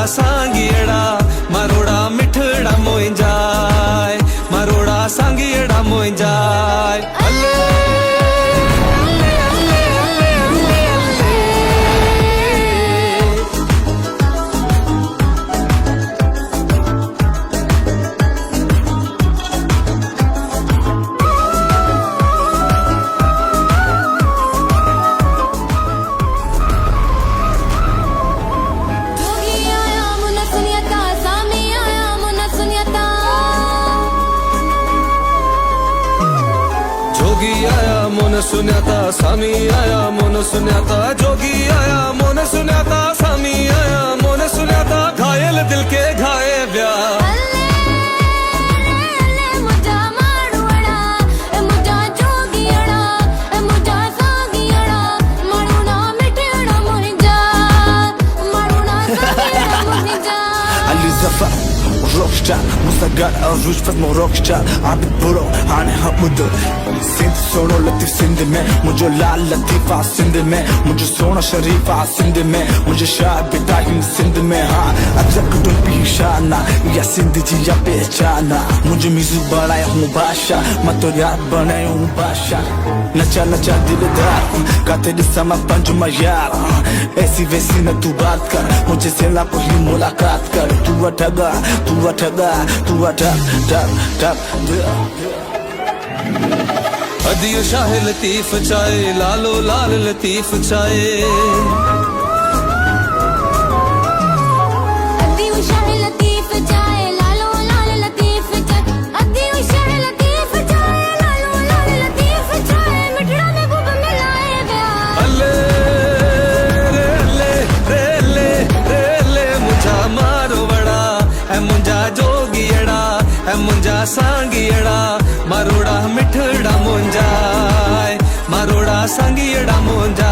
मुंजा सांगियड़ा मारोड़ा मिठड़ा मोइंजाय मारोड़ा सांगियड़ा मोइंजाय अल्ले जोगी आया मोन सुन्याता सामी आया मोन सुन्याता जोगी आया मोन सुन्याता सामी आया मोन सुन्याता घायल दिल के घाये ब्या Rockstar, Mustagar, Rouge, fast mon rockstar Abid Boro, Hane Hamudo Sindh sono latif sindh mein Mujhe laal latifa sindh mein Mujhe sona sharifa sindh mein Mujhe shah bitahim sindh mein haan Ajak to bhi shana Ya sindh ji ya pehchana Mujhe mizu banaya hu basha Main to yaar banaya hu basha Nacha nacha dildar Ka teri sama panjuma yaar Aisi वैसी न तू बात कर मुझे से ना कोई मुलाकात कर तू ठगा अदियो शाह लतीफ चाहे लालो लाल लतीफ चाहे मुंजा सांगियड़ा मारोड़ा मिठड़ा मुंजाय मारोड़ा सांगियड़ा मुंजा